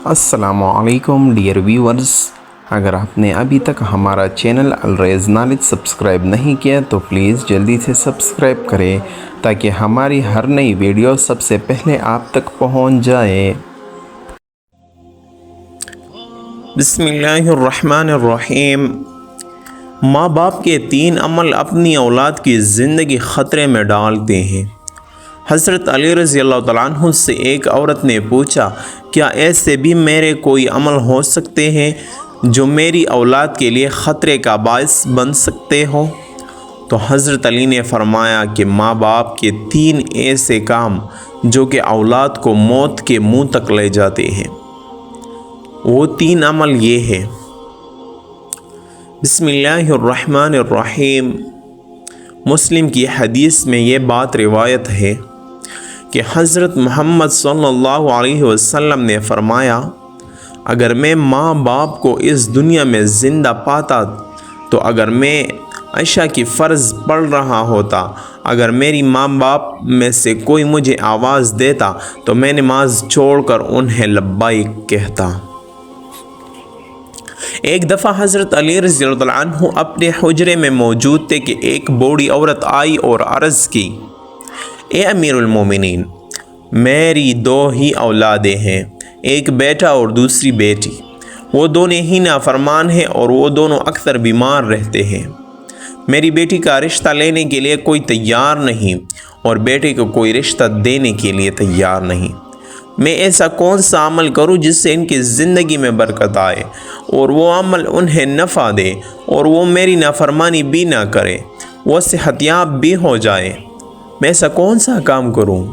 السلام علیکم dear viewers, اگر آپ نے ابھی تک ہمارا چینل الریز نالج سبسکرائب نہیں کیا تو پلیز جلدی سے سبسکرائب کریں تاکہ ہماری ہر نئی ویڈیو سب سے پہلے آپ تک پہنچ جائے۔ بسم اللہ الرحمن الرحیم۔ ماں باپ کے 3 عمل اپنی اولاد کی زندگی خطرے میں ڈالتے ہیں۔ حضرت علی رضی اللہ تعالیٰ عنہ سے ایک عورت نے پوچھا، کیا ایسے بھی میرے کوئی عمل ہو سکتے ہیں جو میری اولاد کے لیے خطرے کا باعث بن سکتے ہوں؟ تو حضرت علی نے فرمایا کہ ماں باپ کے 3 ایسے کام جو کہ اولاد کو موت کے منہ تک لے جاتے ہیں۔ وہ 3 عمل یہ ہیں۔ بسم اللہ الرحمن الرحیم۔ مسلم کی حدیث میں یہ بات روایت ہے کہ حضرت محمد صلی اللہ علیہ وسلم نے فرمایا، اگر میں ماں باپ کو اس دنیا میں زندہ پاتا تو اگر میں عشاء کی فرض پڑھ رہا ہوتا، اگر میری ماں باپ میں سے کوئی مجھے آواز دیتا تو میں نماز چھوڑ کر انہیں لبیک کہتا۔ ایک دفعہ حضرت علی رضی اللہ عنہ اپنے حجرے میں موجود تھے کہ ایک بوڑھی عورت آئی اور عرض کی، اے امیر المومنین، میری 2 ہی اولادیں ہیں، ایک بیٹا اور دوسری بیٹی۔ وہ دونوں ہی نافرمان ہیں اور وہ دونوں اکثر بیمار رہتے ہیں۔ میری بیٹی کا رشتہ لینے کے لیے کوئی تیار نہیں اور بیٹے کو کوئی رشتہ دینے کے لیے تیار نہیں۔ میں ایسا کون سا عمل کروں جس سے ان کی زندگی میں برکت آئے اور وہ عمل انہیں نفع دے اور وہ میری نافرمانی بھی نہ کرے، وہ صحت یاب بھی ہو جائے؟ میں ایسا کون سا کام کروں؟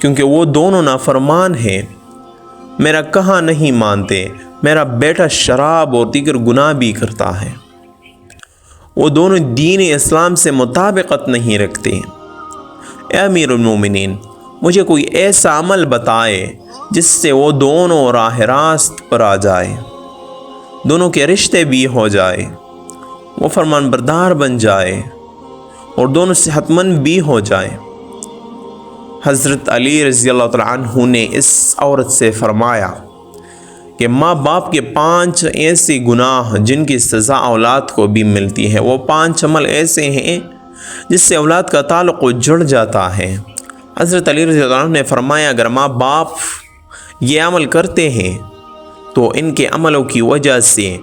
کیونکہ وہ دونوں نافرمان ہیں، میرا کہا نہیں مانتے، میرا بیٹا شراب اور دیگر گناہ بھی کرتا ہے، وہ دونوں دین اسلام سے مطابقت نہیں رکھتے۔ اے امیر المومنین، مجھے کوئی ایسا عمل بتائے جس سے وہ دونوں راہ راست پر آ جائے، دونوں کے رشتے بھی ہو جائے، وہ فرمان بردار بن جائے اور دونوں صحت مند بھی ہو جائے۔ حضرت علی رضی اللہ تعالیٰ عنہ نے اس عورت سے فرمایا کہ ماں باپ کے 5 ایسے گناہ جن کی سزا اولاد کو بھی ملتی ہے، وہ 5 عمل ایسے ہیں جس سے اولاد کا تعلق جڑ جاتا ہے۔ حضرت علی رضی اللہ عنہ نے فرمایا، اگر ماں باپ یہ عمل کرتے ہیں تو ان کے عملوں کی وجہ سے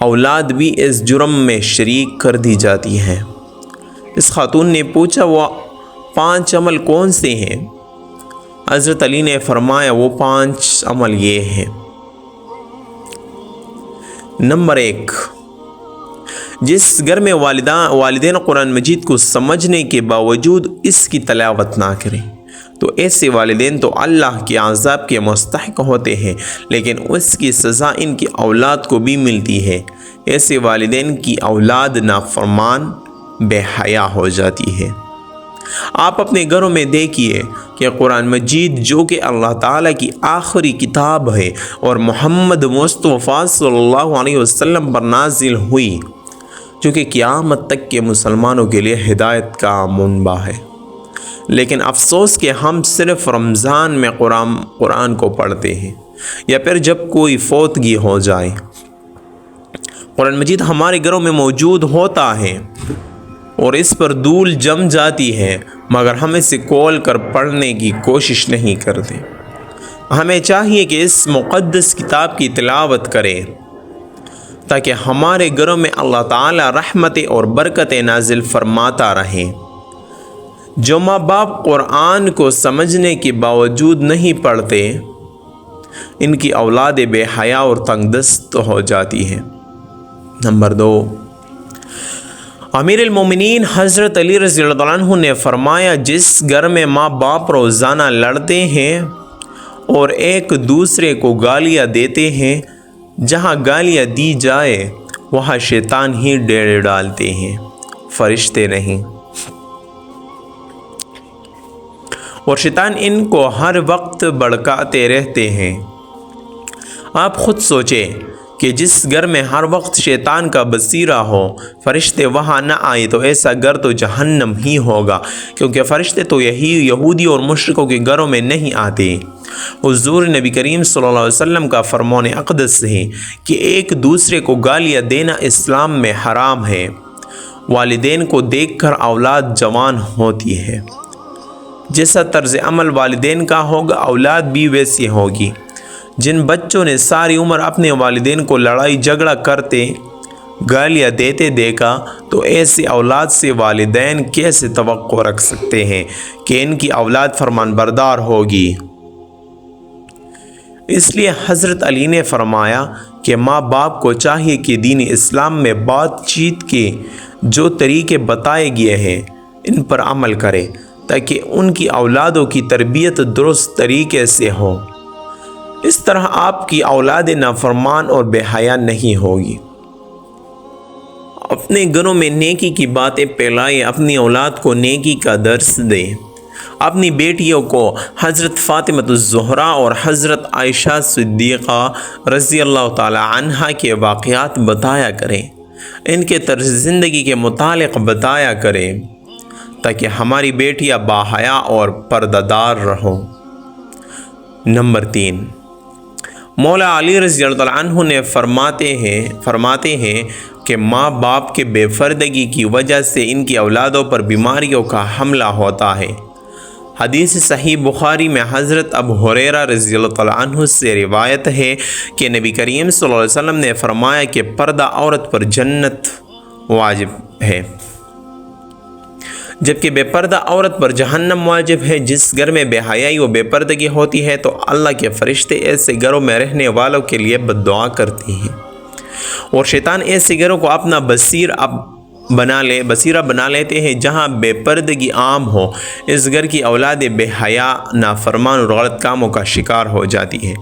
اولاد بھی اس جرم میں شریک کر دی جاتی ہے۔ اس خاتون نے پوچھا، وہ 5 عمل کون سے ہیں؟ حضرت علی نے فرمایا، وہ 5 عمل یہ ہیں۔ نمبر 1، جس گھر میں والدین قرآن مجید کو سمجھنے کے باوجود اس کی تلاوت نہ کریں تو ایسے والدین تو اللہ کے عذاب کے مستحق ہوتے ہیں، لیکن اس کی سزا ان کی اولاد کو بھی ملتی ہے۔ ایسے والدین کی اولاد نافرمان بے حیا ہو جاتی ہے۔ آپ اپنے گھروں میں دیکھیے کہ قرآن مجید جو کہ اللہ تعالیٰ کی آخری کتاب ہے اور محمد مصطفیٰ صلی اللہ علیہ وسلم پر نازل ہوئی، جو کہ قیامت تک کے مسلمانوں کے لیے ہدایت کا منبع ہے، لیکن افسوس کہ ہم صرف رمضان میں قرآن کو پڑھتے ہیں یا پھر جب کوئی فوتگی ہو جائے۔ قرآن مجید ہمارے گھروں میں موجود ہوتا ہے اور اس پر دھول جم جاتی ہے، مگر ہم اسے کھول کر پڑھنے کی کوشش نہیں کرتے۔ ہمیں چاہیے کہ اس مقدس کتاب کی تلاوت کریں تاکہ ہمارے گھروں میں اللہ تعالی رحمتیں اور برکتیں نازل فرماتا رہے۔ جو ماں باپ قرآن کو سمجھنے کے باوجود نہیں پڑھتے، ان کی اولادیں بے حیا اور تنگ دست ہو جاتی ہیں۔ نمبر 2، امیر المومنین حضرت علی رضی اللہ عنہ نے فرمایا، جس گھر میں ماں باپ روزانہ لڑتے ہیں اور ایک دوسرے کو گالیاں دیتے ہیں، جہاں گالیاں دی جائے وہاں شیطان ہی ڈیرے ڈالتے ہیں، فرشتے نہیں، اور شیطان ان کو ہر وقت بھڑکاتے رہتے ہیں۔ آپ خود سوچیں کہ جس گھر میں ہر وقت شیطان کا بصیرہ ہو، فرشتے وہاں نہ آئے تو ایسا گھر تو جہنم ہی ہوگا، کیونکہ فرشتے تو یہودی اور مشرکوں کے گھروں میں نہیں آتے۔ حضور نبی کریم صلی اللہ علیہ وسلم کا فرمان اقدس ہے کہ ایک دوسرے کو گالیاں دینا اسلام میں حرام ہے۔ والدین کو دیکھ کر اولاد جوان ہوتی ہے۔ جیسا طرز عمل والدین کا ہوگا اولاد بھی ویسی ہوگی۔ جن بچوں نے ساری عمر اپنے والدین کو لڑائی جھگڑا کرتے گالیاں دیتے دیکھا تو ایسی اولاد سے والدین کیسے توقع رکھ سکتے ہیں کہ ان کی اولاد فرمان بردار ہوگی؟ اس لیے حضرت علی نے فرمایا کہ ماں باپ کو چاہیے کہ دین اسلام میں بات چیت کے جو طریقے بتائے گئے ہیں ان پر عمل کرے تاکہ ان کی اولادوں کی تربیت درست طریقے سے ہو۔ اس طرح آپ کی اولاد نافرمان اور بے حیا نہیں ہوگی۔ اپنے گھروں میں نیکی کی باتیں پھیلائیں، اپنی اولاد کو نیکی کا درس دیں۔ اپنی بیٹیوں کو حضرت فاطمہ الزہرا اور حضرت عائشہ صدیقہ رضی اللہ تعالی عنہا کے واقعات بتایا کریں، ان کے طرز زندگی کے متعلق بتایا کریں تاکہ ہماری بیٹیاں باحیا اور پردہ دار رہوں۔ نمبر 3، مولا علی رضی اللہ تعالی عنہ نے فرماتے ہیں کہ ماں باپ کے بے پردگی کی وجہ سے ان کی اولادوں پر بیماریوں کا حملہ ہوتا ہے۔ حدیث صحیح بخاری میں حضرت ابو ہریرہ رضی اللہ تعالی عنہ سے روایت ہے کہ نبی کریم صلی اللہ علیہ وسلم نے فرمایا کہ پردہ عورت پر جنت واجب ہے، جبکہ بے پردہ عورت پر جہنم واجب ہے۔ جس گھر میں بے حیائی و بے پردگی ہوتی ہے تو اللہ کے فرشتے ایسے گھروں میں رہنے والوں کے لیے بد دعا کرتے ہیں، اور شیطان ایسے گھروں کو اپنا بصیرہ بنا لیتے ہیں جہاں بے پردگی عام ہو۔ اس گھر کی اولاد بے حیا، نافرمان اور غلط کاموں کا شکار ہو جاتی ہے۔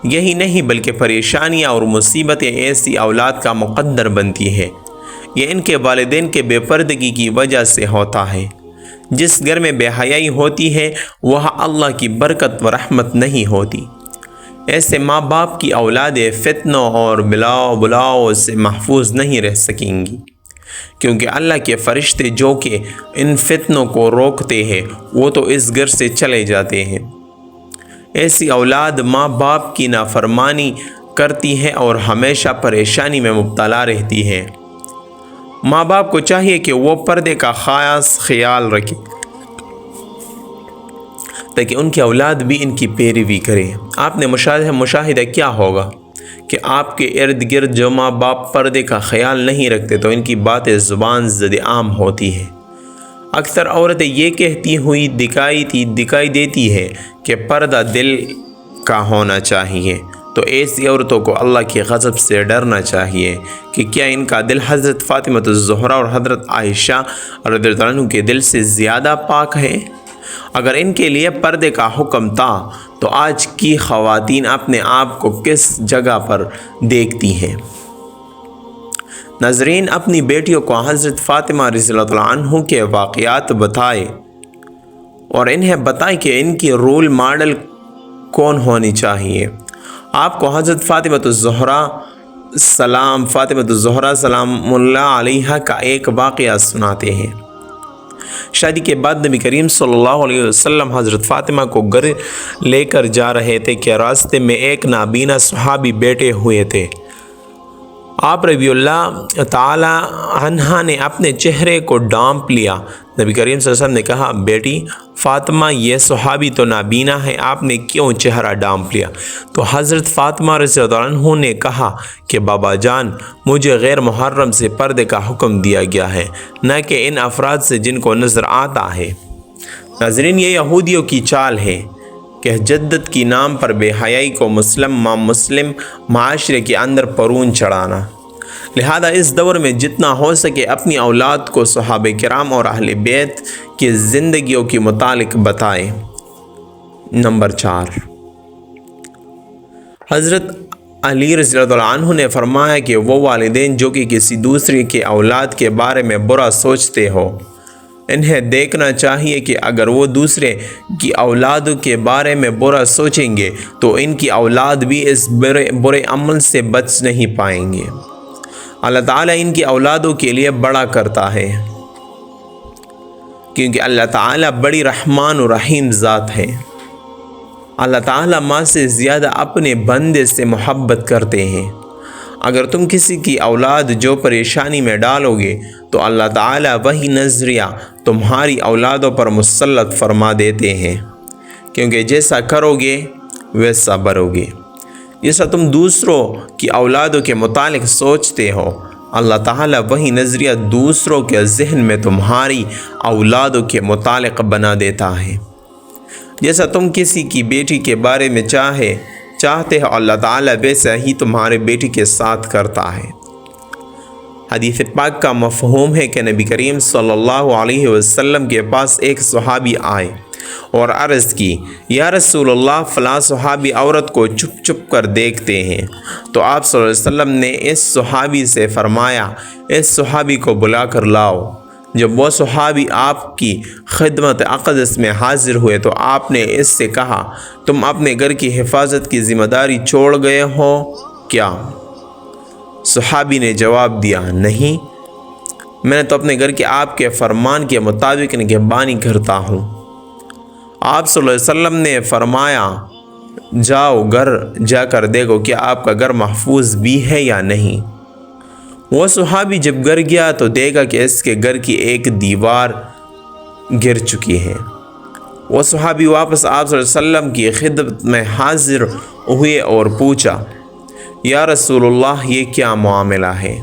یہی نہیں بلکہ پریشانیاں اور مصیبتیں ایسی اولاد کا مقدر بنتی ہے۔ یہ ان کے والدین کے بے پردگی کی وجہ سے ہوتا ہے۔ جس گھر میں بے حیائی ہوتی ہے وہاں اللہ کی برکت و رحمت نہیں ہوتی۔ ایسے ماں باپ کی اولادیں فتنوں اور بلاؤ سے محفوظ نہیں رہ سکیں گی، کیونکہ اللہ کے فرشتے جو کہ ان فتنوں کو روکتے ہیں وہ تو اس گھر سے چلے جاتے ہیں۔ ایسی اولاد ماں باپ کی نافرمانی کرتی ہے اور ہمیشہ پریشانی میں مبتلا رہتی ہے۔ ماں باپ کو چاہیے کہ وہ پردے کا خاص خیال رکھے تاکہ ان کی اولاد بھی ان کی پیروی کرے۔ آپ نے مشاہدہ کیا ہوگا کہ آپ کے ارد گرد جو ماں باپ پردے کا خیال نہیں رکھتے تو ان کی باتیں زبان زد عام ہوتی ہیں۔ اکثر عورتیں یہ کہتی ہوئی دکھائی دیتی ہے کہ پردہ دل کا ہونا چاہیے، تو ایسی عورتوں کو اللہ کے غضب سے ڈرنا چاہیے کہ کیا ان کا دل حضرت فاطمہ الزہرا اور حضرت عائشہ رضی اللہ عنہ کے دل سے زیادہ پاک ہے؟ اگر ان کے لیے پردے کا حکم تھا تو آج کی خواتین اپنے آپ کو کس جگہ پر دیکھتی ہیں؟ ناظرین، اپنی بیٹیوں کو حضرت فاطمہ رضی اللہ عنہ کے واقعات بتائے اور انہیں بتائیں کہ ان کی رول ماڈل کون ہونی چاہیے۔ آپ کو حضرت فاطمہ الزہرا سلام اللہ علیہا کا ایک واقعہ سناتے ہیں۔ شادی کے بعد نبی کریم صلی اللہ علیہ وسلم حضرت فاطمہ کو گھر لے کر جا رہے تھے کہ راستے میں ایک نابینا صحابی بیٹھے ہوئے تھے۔ آپ رضی اللہ تعالی عنہ نے اپنے چہرے کو ڈھانپ لیا۔ نبی کریم صلی اللہ علیہ وسلم نے کہا، بیٹی فاطمہ، یہ صحابی تو نابینا ہے، آپ نے کیوں چہرہ ڈھانپ لیا؟ تو حضرت فاطمہ رضی اللہ عنہ نے کہا کہ بابا جان، مجھے غیر محرم سے پردے کا حکم دیا گیا ہے، نہ کہ ان افراد سے جن کو نظر آتا ہے۔ ناظرین، یہ یہودیوں کی چال ہے کہ جدت کی نام پر بے حیائی کو مسلم معاشرے کے اندر پرون چڑھانا۔ لہذا اس دور میں جتنا ہو سکے اپنی اولاد کو صحابہ کرام اور اہل بیت کی زندگیوں کے متعلق بتائیں۔ نمبر 4، حضرت علی رضی اللہ عنہ نے فرمایا کہ وہ والدین جو کہ کسی دوسرے کے اولاد کے بارے میں برا سوچتے ہو، انہیں دیکھنا چاہیے کہ اگر وہ دوسرے کی اولاد کے بارے میں برا سوچیں گے تو ان کی اولاد بھی اس برے عمل سے بچ نہیں پائیں گے۔ اللہ تعالیٰ ان کی اولادوں کے لیے بڑا کرتا ہے، کیونکہ اللہ تعالیٰ بڑی رحمان و رحیم ذات ہے۔ اللہ تعالیٰ ماں سے زیادہ اپنے بندے سے محبت کرتے ہیں۔ اگر تم کسی کی اولاد جو پریشانی میں ڈالو گے تو اللہ تعالیٰ وہی نظریہ تمہاری اولادوں پر مسلط فرما دیتے ہیں، کیونکہ جیسا کرو گے ویسا بھرو گے۔ جیسا تم دوسروں کی اولادوں کے متعلق سوچتے ہو، اللہ تعالیٰ وہی نظریہ دوسروں کے ذہن میں تمہاری اولادوں کے متعلق بنا دیتا ہے۔ جیسا تم کسی کی بیٹی کے بارے میں چاہتے ہو، اللہ تعالیٰ ویسا ہی تمہارے بیٹی کے ساتھ کرتا ہے۔ حدیث پاک کا مفہوم ہے کہ نبی کریم صلی اللہ علیہ وسلم کے پاس ایک صحابی آئے اور عرض کی، یا رسول اللہ، فلاں صحابی عورت کو چھپ چھپ کر دیکھتے ہیں۔ تو آپ صلی اللہ علیہ وسلم نے اس صحابی سے فرمایا، اس صحابی کو بلا کر لاؤ۔ جب وہ صحابی آپ کی خدمت اقدس میں حاضر ہوئے تو آپ نے اس سے کہا، تم اپنے گھر کی حفاظت کی ذمہ داری چھوڑ گئے ہو کیا؟ صحابی نے جواب دیا، نہیں، میں نے تو اپنے گھر کے آپ کے فرمان کے مطابق نگہبانی کرتا ہوں۔ آپ صلی اللہ علیہ وسلم نے فرمایا، جاؤ گھر جا کر دیکھو کہ آپ کا گھر محفوظ بھی ہے یا نہیں۔ وہ صحابی جب گھر گیا تو دیکھا کہ اس کے گھر کی ایک دیوار گر چکی ہے۔ وہ صحابی واپس آپ صلی اللہ علیہ وسلم کی خدمت میں حاضر ہوئے اور پوچھا، یا رسول اللہ، یہ کیا معاملہ ہے؟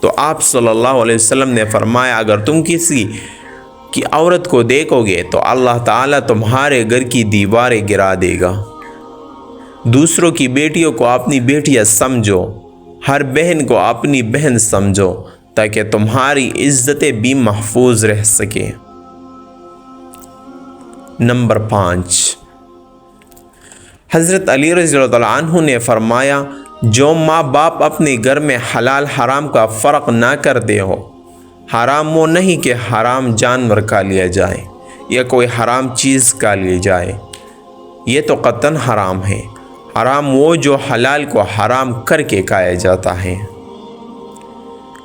تو آپ صلی اللہ علیہ وسلم نے فرمایا، اگر تم کسی کی عورت کو دیکھو گے تو اللہ تعالیٰ تمہارے گھر کی دیواریں گرا دے گا۔ دوسروں کی بیٹیوں کو اپنی بیٹیاں سمجھو، ہر بہن کو اپنی بہن سمجھو، تاکہ تمہاری عزتیں بھی محفوظ رہ سکیں۔ نمبر 5، حضرت علی رضی اللہ عنہ نے فرمایا، جو ماں باپ اپنے گھر میں حلال حرام کا فرق نہ کرتے ہو، حرام وہ نہیں کہ حرام جانور کا لیا جائے یا کوئی حرام چیز کا لی جائے، یہ تو قطعاً حرام ہے۔ حرام وہ جو حلال کو حرام کر کے کھایا جاتا ہے۔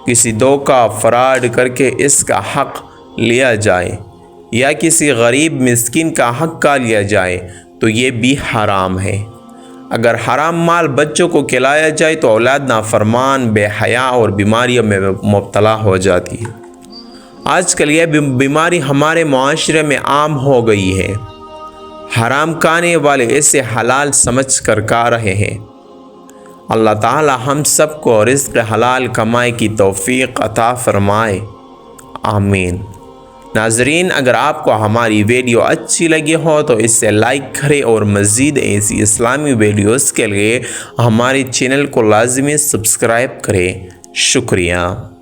کسی دھوکہ فراڈ کر کے اس کا حق لیا جائے یا کسی غریب مسکین کا حق کا لیا جائے تو یہ بھی حرام ہے۔ اگر حرام مال بچوں کو کھلایا جائے تو اولاد نافرمان، بے حیا اور بیماریوں میں مبتلا ہو جاتی ہے۔ آج کل یہ بیماری ہمارے معاشرے میں عام ہو گئی ہے۔ حرام کھانے والے اسے حلال سمجھ کر کھا رہے ہیں۔ اللہ تعالی ہم سب کو رزق حلال کمائی کی توفیق عطا فرمائے، آمین۔ ناظرین، اگر آپ کو ہماری ویڈیو اچھی لگی ہو تو اسے لائک کریں اور مزید ایسی اسلامی ویڈیوز کے لیے ہمارے چینل کو لازمی سبسکرائب کریں۔ شکریہ۔